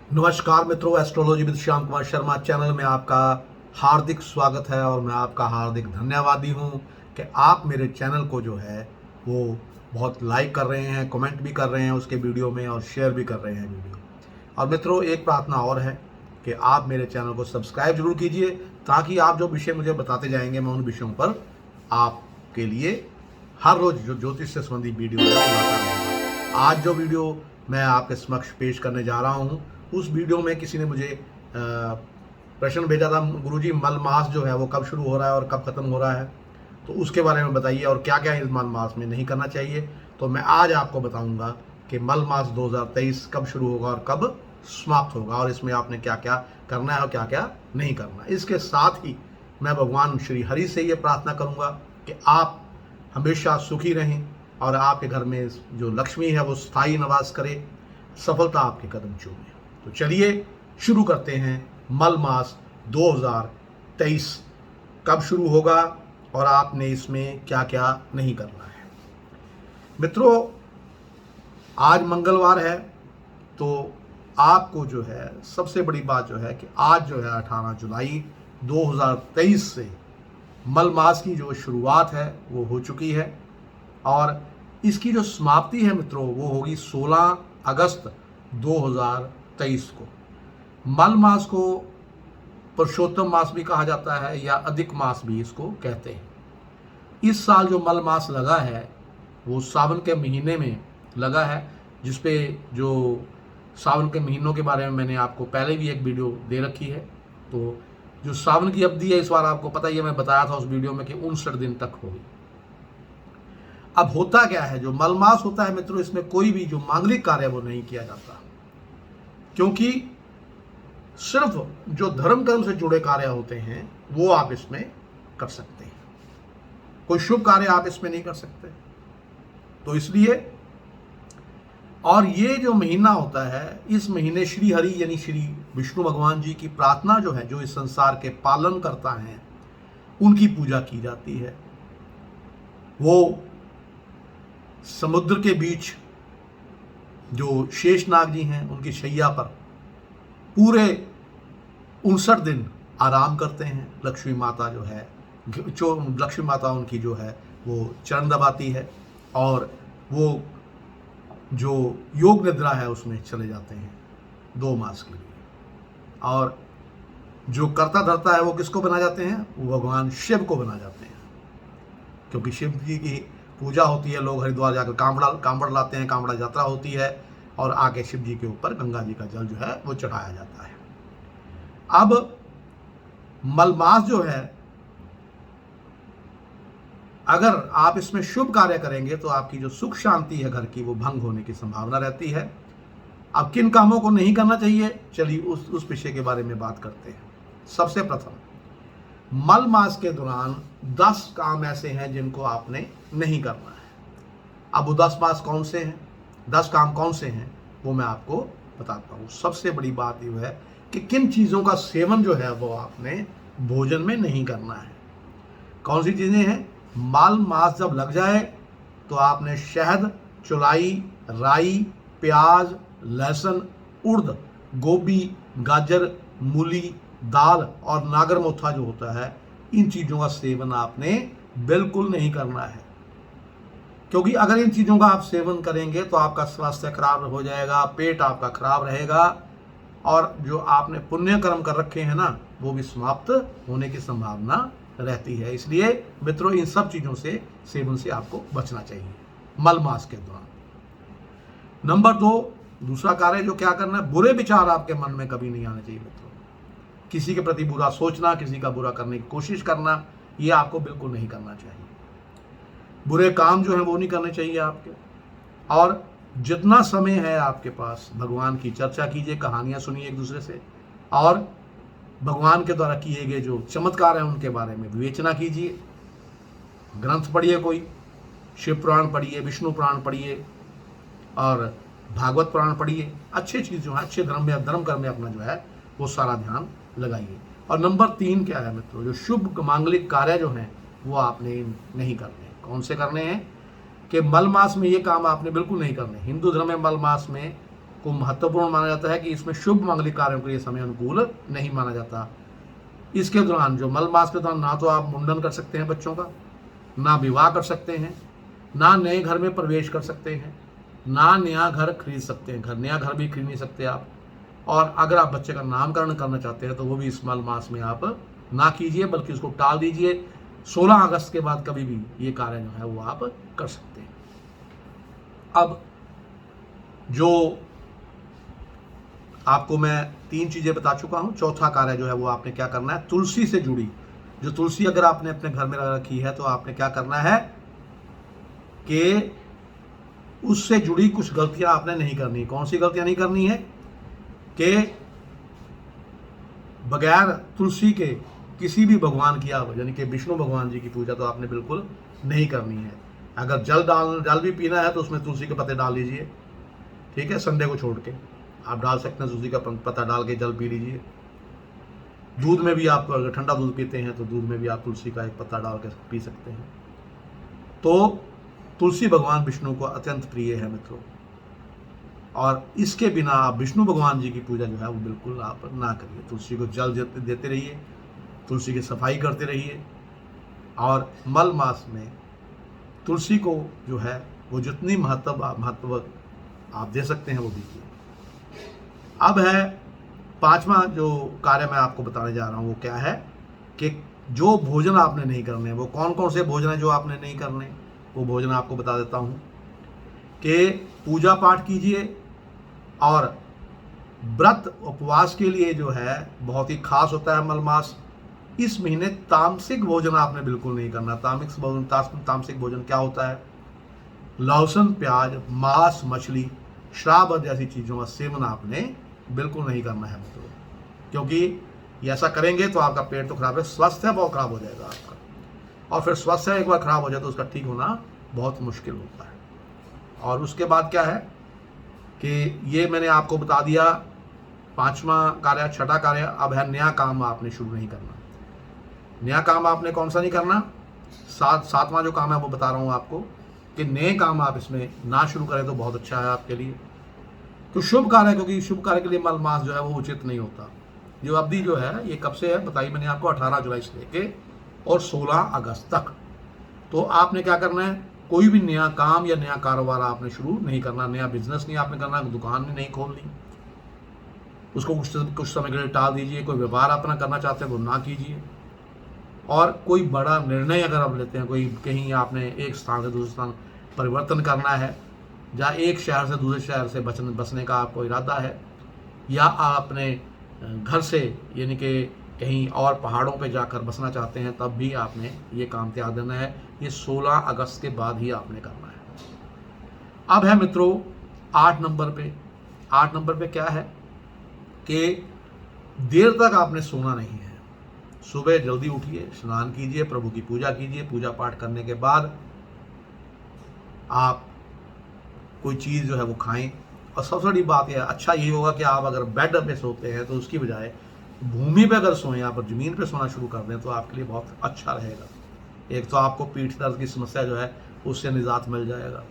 नमस्कार मित्रों, astrology with Shyam Kumar Sharma channel में आपका हार्दिक स्वागत है और मैं आपका हार्दिक धन्यवादी हूं कि आप मेरे चैनल को जो है वो बहुत लाइक कर रहे हैं, कमेंट भी कर रहे हैं उसके वीडियो में और शेयर भी कर रहे हैं वीडियो। और मित्रों, एक प्रार्थना और है कि आप मेरे चैनल को सब्सक्राइब जरूर कीजिए ताकि आप जो विषय मुझे बताते जाएंगे मैं उन विषयों पर आपके लिए हर रोज जो ज्योतिष से संबंधित वीडियो है वो लाता रहूँगा। आज जो वीडियो मैं आपके समक्ष पेश करने जा रहा हूँ, उस वीडियो में किसी ने मुझे प्रश्न भेजा था, गुरुजी मल मास जो है वो कब शुरू हो रहा है और कब खत्म हो रहा है, तो उसके बारे में बताइए और क्या क्या इस मल मास में नहीं करना चाहिए। तो मैं आज आपको बताऊंगा कि मल मास 2023 कब शुरू होगा और कब समाप्त होगा और इसमें आपने क्या क्या करना है और क्या क्या नहीं करना। इसके साथ ही मैं भगवान श्री हरि से ये प्रार्थना करूंगा कि आप हमेशा सुखी रहें और आपके घर में जो लक्ष्मी है वो स्थायी निवास करे, सफलता आपके कदम चूमे। तो चलिए शुरू करते हैं। मल मास 2023 कब शुरू होगा और आपने इसमें क्या क्या नहीं करना है। मित्रों, आज मंगलवार है, तो आपको जो है सबसे बड़ी बात जो है कि आज जो है 18 जुलाई 2023 से मल मास की जो शुरुआत है वो हो चुकी है और इसकी जो समाप्ति है मित्रों वो होगी 16 अगस्त 2023 को। मल मास को पुरुषोत्तम मास भी कहा जाता है या अधिक मास भी इसको कहते हैं। इस साल जो मल मास लगा है वो सावन के महीने में लगा है, जिसपे जो सावन के महीनों के बारे में मैंने आपको पहले भी एक वीडियो दे रखी है। तो जो सावन की अवधि है इस बार आपको पता ही है, मैं बताया था उस वीडियो में कि 59 दिन तक होगी। अब होता क्या है, जो मलमास होता है मित्रों, इसमें कोई भी जो मांगलिक कार्य वो नहीं किया जाता, क्योंकि सिर्फ जो धर्म कर्म से जुड़े कार्य होते हैं वो आप इसमें कर सकते हैं, कोई शुभ कार्य आप इसमें नहीं कर सकते। तो इसलिए, और ये जो महीना होता है इस महीने श्री हरि यानी श्री विष्णु भगवान जी की प्रार्थना जो है, जो इस संसार के पालन करता है उनकी पूजा की जाती है। वो समुद्र के बीच जो शेषनाग जी हैं उनकी शैया पर पूरे 59 दिन आराम करते हैं। लक्ष्मी माता जो है, जो लक्ष्मी माता उनकी जो है वो चरण दबाती है और वो जो योग निद्रा है उसमें चले जाते हैं 2 मास के लिए। और जो करता धरता है वो किसको बना जाते हैं, वो भगवान शिव को बना जाते हैं, क्योंकि शिव जी की पूजा होती है। लोग हरिद्वार जाकर कांवड़ लाते हैं, कांवड़ा यात्रा होती है और आके शिव जी के ऊपर गंगा जी का जल जो है वो चढ़ाया जाता है। अब मलमास जो है, अगर आप इसमें शुभ कार्य करेंगे तो आपकी जो सुख शांति है घर की वो भंग होने की संभावना रहती है। अब किन कामों को नहीं करना चाहिए, चलिए उस विषय के बारे में बात करते हैं। सबसे प्रथम, मल मास के दौरान 10 काम ऐसे हैं जिनको आपने नहीं करना है। अब वो 10 मास कौन से हैं, 10 काम कौन से हैं वो मैं आपको बताता हूँ। सबसे बड़ी बात ये है कि किन चीज़ों का सेवन जो है वो आपने भोजन में नहीं करना है। कौन सी चीज़ें हैं, मल मास जब लग जाए तो आपने शहद, चौलाई, राई, प्याज, लहसुन, उड़द, गोभी, गाजर, मूली, दाल और नागरमोथा जो होता है, इन चीज़ों का सेवन आपने बिल्कुल नहीं करना है। क्योंकि अगर इन चीज़ों का आप सेवन करेंगे तो आपका स्वास्थ्य खराब हो जाएगा, पेट आपका खराब रहेगा और जो आपने पुण्य कर्म कर रखे हैं ना वो भी समाप्त होने की संभावना रहती है। इसलिए मित्रों, इन सब चीज़ों से सेवन से आपको बचना चाहिए मल मास के दौरान। नंबर 2, दूसरा कार्य जो क्या करना है, बुरे विचार आपके मन में कभी नहीं आने चाहिए मित्रों। किसी के प्रति बुरा सोचना, किसी का बुरा करने की कोशिश करना, ये आपको बिल्कुल नहीं करना चाहिए। बुरे काम जो है वो नहीं करने चाहिए आपके। और जितना समय है आपके पास भगवान की चर्चा कीजिए, कहानियां सुनिए एक दूसरे से, और भगवान के द्वारा किए गए जो चमत्कार हैं उनके बारे में विवेचना कीजिए। ग्रंथ पढ़िए, कोई शिव पुराण पढ़िए, विष्णु पुराण पढ़िए और भागवत पुराण पढ़िए। अच्छी चीज़ जो है, अच्छे धर्म कर्म में अपना जो है वो सारा ध्यान लगाइए। और नंबर 3 क्या है मित्रों, जो शुभ मांगलिक कार्य जो हैं वो आपने नहीं करने। कौन से करने हैं कि मल मास में ये काम आपने बिल्कुल नहीं करने। हिंदू धर्म में मल मास में को महत्वपूर्ण माना जाता है कि इसमें शुभ मांगलिक कार्यों के लिए समय अनुकूल नहीं माना जाता। इसके दौरान जो मल मास के दौरान ना तो आप मुंडन कर सकते हैं बच्चों का, ना विवाह कर सकते हैं, ना नए घर में प्रवेश कर सकते हैं, ना नया घर खरीद सकते हैं। नया घर भी खरीद नहीं सकते आप। और अगर आप बच्चे का नामकरण करना चाहते हैं तो वो भी इस मल मास में आप ना कीजिए, बल्कि उसको टाल दीजिए। 16 अगस्त के बाद कभी भी ये कार्य जो है वो आप कर सकते हैं। अब जो आपको मैं 3 चीजें बता चुका हूं, चौथा कार्य जो है वो आपने क्या करना है, तुलसी से जुड़ी जो तुलसी अगर आपने अपने घर में रखी है तो आपने क्या करना है कि उससे जुड़ी कुछ गलतियां आपने नहीं करनी। कौन सी गलतियां नहीं करनी है कि बगैर तुलसी के किसी भी भगवान की यानी कि विष्णु भगवान जी की पूजा तो आपने बिल्कुल नहीं करनी है। अगर जल भी पीना है तो उसमें तुलसी के पत्ते डाल लीजिए, ठीक है, संडे को छोड़ के आप डाल सकते हैं, तुलसी का पत्ता डाल के जल पी लीजिए। दूध में भी आप अगर ठंडा दूध पीते हैं तो दूध में भी आप तुलसी का एक पत्ता डाल के पी सकते हैं। तो तुलसी भगवान विष्णु को अत्यंत प्रिय है मित्रों, और इसके बिना आप विष्णु भगवान जी की पूजा जो है वो बिल्कुल आप ना करिए। तुलसी को जल देते रहिए, तुलसी की सफाई करते रहिए, और मल मास में तुलसी को जो है वो जितनी महत्व आप दे सकते हैं वो दीजिए। अब है 5वां जो कार्य मैं आपको बताने जा रहा हूँ वो क्या है कि जो भोजन आपने नहीं करने, वो कौन कौन से भोजन है जो आपने नहीं करने, वो भोजन आपको बता देता हूँ कि पूजा पाठ कीजिए, और व्रत उपवास के लिए जो है बहुत ही खास होता है मल मास। इस महीने तामसिक भोजन आपने बिल्कुल नहीं करना। तामसिक भोजन क्या होता है, लहसुन, प्याज, मांस, मछली, शराब जैसी चीज़ों का सेवन आपने बिल्कुल नहीं करना है मित्रों, क्योंकि ये ऐसा करेंगे तो आपका पेट तो खराब है, स्वास्थ्य बहुत खराब हो जाएगा आपका, और फिर स्वास्थ्य एक बार खराब हो जाए तो उसका ठीक होना बहुत मुश्किल होता है। और उसके बाद क्या है कि ये मैंने आपको बता दिया 5वां कार्य। 6ठा कार्य अब है नया काम आपने शुरू नहीं करना। नया काम आपने कौन सा नहीं करना, 7वां जो काम है वो बता रहा हूँ आपको कि नए काम आप इसमें ना शुरू करें तो बहुत अच्छा है आपके लिए। तो शुभ कार्य, क्योंकि शुभ कार्य के लिए मल मास जो है वो उचित नहीं होता। जो अवधि जो है ये कब से है बताइए मैंने आपको, 18 जुलाई से लेके और 16 अगस्त तक। तो आपने क्या करना है, कोई भी नया काम या नया कारोबार आपने शुरू नहीं करना, नया बिजनेस नहीं आपने करना, दुकान नहीं खोलनी, उसको कुछ समय के लिए टाल दीजिए। कोई व्यापार अपना करना चाहते हैं वो ना कीजिए। और कोई बड़ा निर्णय अगर आप लेते हैं, कोई कहीं आपने एक स्थान से दूसरे स्थान परिवर्तन करना है, या एक शहर से दूसरे शहर से बसने का आपको इरादा है, या आप अपने घर से यानी कि कहीं और पहाड़ों पे जाकर बसना चाहते हैं, तब भी आपने ये काम त्याग देना है। ये 16 अगस्त के बाद ही आपने करना है। अब है मित्रों 8 नंबर पे। 8 नंबर पे क्या है कि देर तक आपने सोना नहीं है। सुबह जल्दी उठिए, स्नान कीजिए, प्रभु की पूजा कीजिए। पूजा पाठ करने के बाद आप कोई चीज़ जो है वो खाएं। और सबसे बड़ी बात यह अच्छा यही होगा कि आप अगर बेड पे सोते हैं तो उसकी बजाय भूमि पे अगर सोएं, आप ज़मीन पे सोना शुरू कर दें तो आपके लिए बहुत अच्छा रहेगा। एक तो आपको पीठ दर्द की समस्या जो है उससे निजात मिल जाएगा,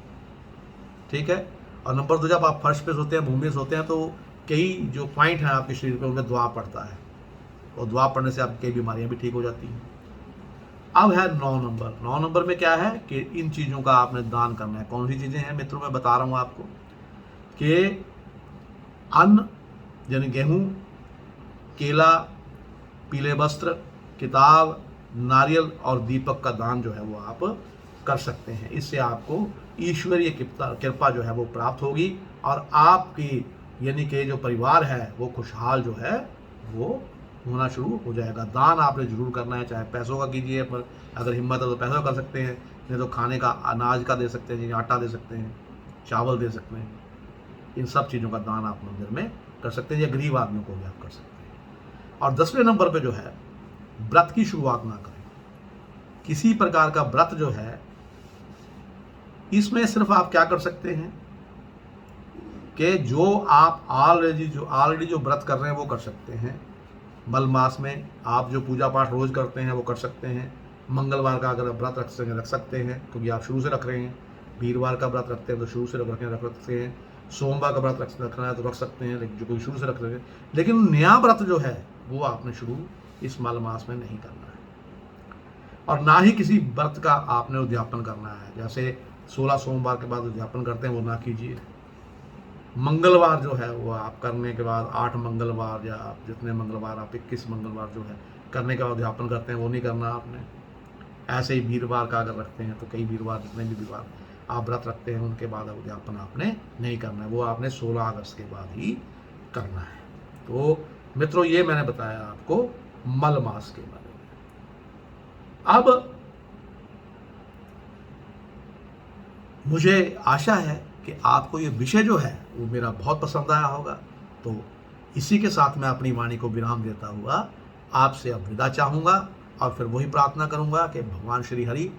ठीक है। और नंबर 2, जब आप फर्श पे सोते हैं, भूमि पे सोते हैं, तो कई जो पॉइंट हैं आपके शरीर पे उनमें दुआ पड़ता है, और दुआ पड़ने से आपकी कई बीमारियां भी ठीक हो जाती हैं। अब है 9 नंबर। 9 नंबर में क्या है कि इन चीज़ों का आपने दान करना है। कौन सी चीज़ें हैं मित्रों, मैं बता रहा हूँ आपको कि अन्न यानी गेहूँ, केला, पीले वस्त्र, किताब, नारियल और दीपक का दान जो है वो आप कर सकते हैं। इससे आपको ईश्वरीय कृपा जो है वो प्राप्त होगी, और आपकी यानी कि जो परिवार है वो खुशहाल जो है वो होना शुरू हो जाएगा। दान आपने जरूर करना है, चाहे पैसों का कीजिए, पर अगर हिम्मत है तो पैसों का कर सकते हैं, नहीं तो खाने का अनाज का दे सकते हैं, आटा दे सकते हैं, चावल दे सकते हैं। इन सब चीज़ों का दान आप मंदिर में कर सकते हैं, या गरीब आदमियों को भी आप कर सकते हैं। और 10वें नंबर पे जो है, व्रत की शुरुआत ना करें। किसी प्रकार का व्रत जो है इसमें सिर्फ आप क्या कर सकते हैं कि जो आप ऑलरेडी जो व्रत कर रहे हैं वो कर सकते हैं। मल मास में आप जो पूजा पाठ रोज करते हैं वो कर सकते हैं। मंगलवार का अगर व्रत रख सकते हैं, क्योंकि आप शुरू से रख रहे हैं। वीरवार का व्रत रखते हैं तो शुरू से रख सकते हैं। सोमवार का व्रत रखना है तो रख सकते हैं, लेकिन जो कोई शुरू से रख रहे हैं, लेकिन नया व्रत जो है वो आपने शुरू इस मल मास में नहीं करना है। और ना ही किसी व्रत का आपने उद्यापन करना है। जैसे 16 सोमवार के बाद उद्यापन करते हैं वो ना कीजिए। मंगलवार जो है वो आप करने के बाद 8 मंगलवार या आप जितने मंगलवार आप 21 मंगलवार जो है करने के बाद उद्यापन करते हैं वो नहीं करना आपने। ऐसे ही वीरवार का अगर रखते हैं तो कई वीरवार, जितने भी वीरवार आप व्रत रखते हैं उनके बाद उद्यापन आपने नहीं करना है, वो आपने 16 अगस्त के बाद ही करना है। तो मित्रों, ये मैंने बताया आपको मल मास के बारे में। अब मुझे आशा है कि आपको ये विषय जो है वो मेरा बहुत पसंद आया होगा। तो इसी के साथ मैं अपनी वाणी को विराम देता हुआ आपसे अब विदा चाहूँगा और फिर वही प्रार्थना करूँगा कि भगवान श्री हरि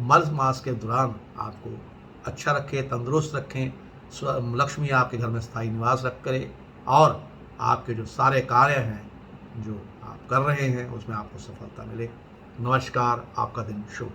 मल मास के दौरान आपको अच्छा रखें, तंदुरुस्त रखें, लक्ष्मी आपके घर में स्थायी निवास रख करे और आपके जो सारे कार्य हैं जो आप कर रहे हैं उसमें आपको सफलता मिले। नमस्कार, आपका दिन शुभ।